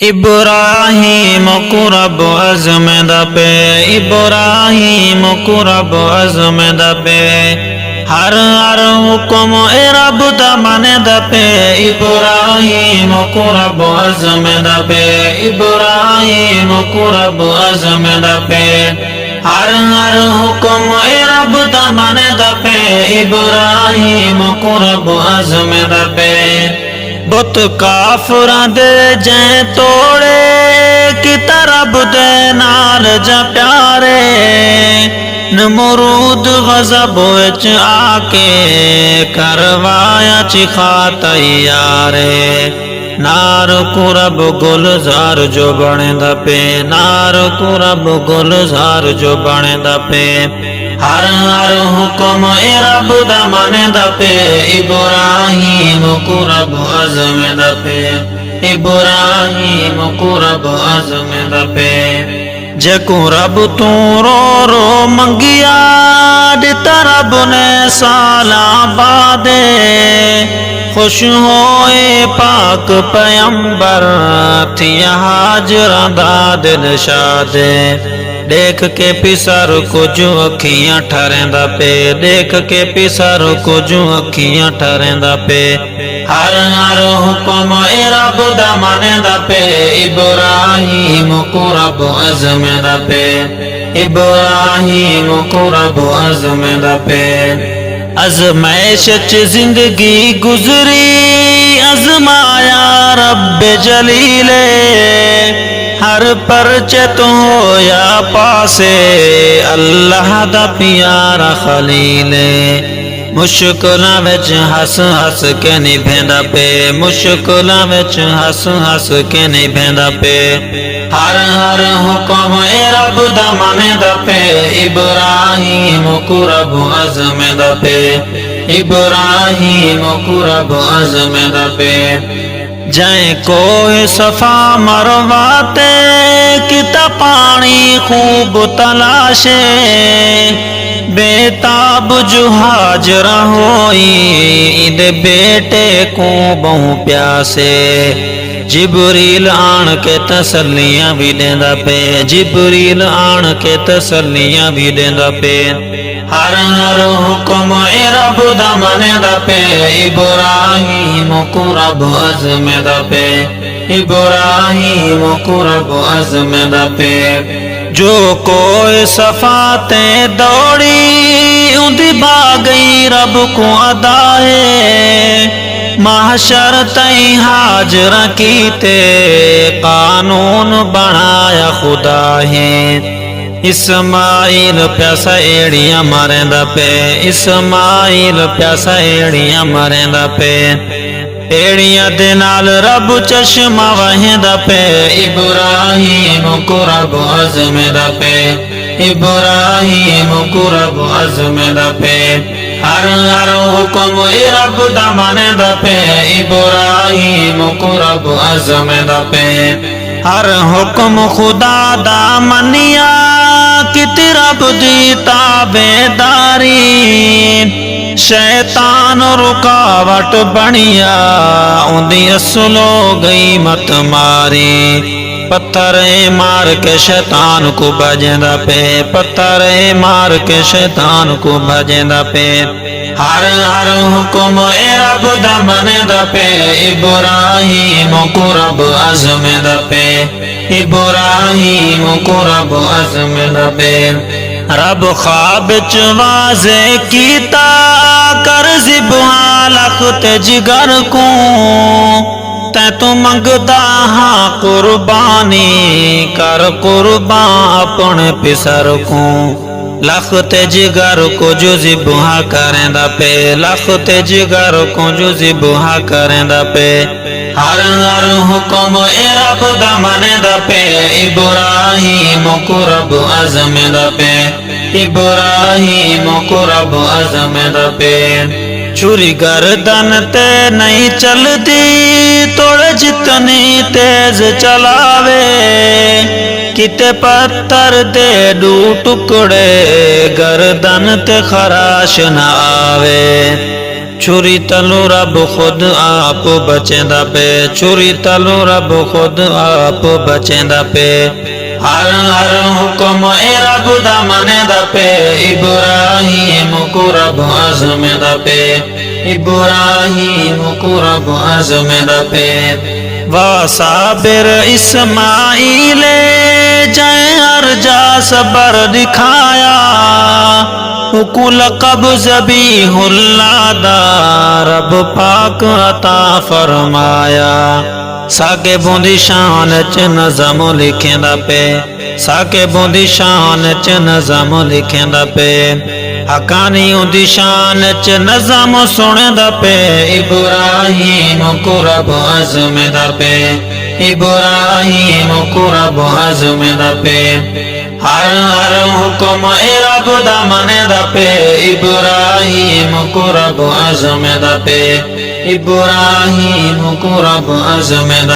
ابراہیم کو رب عزم دا پہ، ابراہیم کو رب عزم دا پہ، ہر حکم اے رب دا من دا پہ، ابراہیم کو رب عزم دا پہ، ابراہیم کو رب عزم دا پہ، ہر حکم اے رب دا من دا پہ، ابراہیم کو رب عزم دا پہ۔ بت کافراں دے جیں توڑے کتا رب دے نال جا پیارے، نمرود غضب وچ آ کے کروایا چیخا تیارے، نار کو رب گلزار جو بندا پے، نار کو رب گلزار جو بندا پے، ہر حکم اے رب دا مندا پے، ابراہیم کو رب عزم دا پے، ابراہیم کو رب عزم دا پے۔ جے کو رب تو رو رو منگیا دتا رب نے سالاں بعد، خوش ہوئے پاک پیمبر تھیا ہاجراں دا دل شاد، دیکھ کے پسر کو جو اکھیاں ٹھریندا پے، دیکھ کے پسر کو جو اکھیاں ٹھریندا پے، ہر حکم اے رب دا مندا پے، ابراہیم کو رب عزم دا پے، ابراہیم کو رب عزم دا پے۔ ازمائش چ زندگی گزری ازمایا رب جلیل، ہر پرچے تو ہویا پاسے اللہ دا پیارا خلیل، مشکلاں وچ ہس ہس کے نہیں بھیندا پے، مشکلاں وچ ہس ہس کے نہیں بھیندا پے، ہر حکم اے رب دا مندا پے، ابراہیم کو رب عزم دا پے، ابراہیم کو رب عزم دا پے۔ جائیں کوہ صفا مرواتے کتا پانی خوب تلاشے، بے تاب جو ہاجرہ ہوئی دے بیٹے کو بہو پیاسے، جبریل آن کے تسلیاں بھی دیندا پے، جبریل آن کے تسلیاں بھی دیندا پے، ہر حکم اے رب دا مندا پے، ابراہیم کو رب عزم دا پے، ابراہیم کو رب عزم دا پے۔ جو کوئی صفاتیں دوڑی اندھی بھاگئی رب کو ادا ہے، محشر تئیں حاجراں کیتے قانون بنایا خدا ہے، اسماعیل پیاسا ایڑیاں مریندا پے، اسماعیل پیاسا ایڑیاں مریندا پے، ایڑیاں دے نال رب چشمہ وہیندا پے، ابراہیم کو رب عزم دا پے، ابراہیم کو رب عزم دا پے، ہر حکم اے رب دا مندا پے، ابراہیم کو رب عزم دا پے، ہر حکم خدا دا منیا کتی رب دی تابعداری، شیطان رکاوٹ بنیا اندی اصلو گئی مت ماری، پتھر مار کے شیطان کو بجیندا پے، پتھر مار کے شیطان کو بجیندا پے، ہر حکم اے رب دا مندا پے، ابراہیم کو رب عزم دا پے، ابراہیم کو رب عزم دا پے۔ رب خواب چ واضح کیتا کر ذبح لخت جگر کو، تے تو منگدا ہاں قربانی کر قربان اپنے پسر کو، لخت جگر کو جو ذبح کریندا پے، لخت جگر کو جو ذبح کریندا پے، ہر حکم اے رب دا مندا پے، ابراہیم کو رب عزم دا پے، ابراہیم کو رب عزم دا پے۔ چھری گردن تے نہیں چلدی توڑ جتنی تیز چلاوے، کتے پتھر دے دو ٹکڑے گردن تے خراش نہ آوے، چھری تلو رب خود آپ بچیندا پے چھری تلو رب خود آپ بچیندا پے ہر ہر حکم اے رب دا منیندا پے ابراہیم کو رب عظمیندا پے ابراہیم کو رب عظمیندا پے وا صابر اسماعیل جائیں ہر جا صبر دکھایا کو لقب ذبیح اللہ دا رب پاک عطا فرمایا ساکے بوندی شان چ نظم لکھیندا پے ساکے بوندی شان چ نظم لکھیندا پے حقانی دی شان چ نظم سندا پے ابراہیم کو رب عظمیندا پے ابراہیم کو رب عظمیندا پے ہر ہر حکم اے رب دا منیندا پے ابراہیم کو رب عظمیندا پے ابراہیم کو رب عظمیندا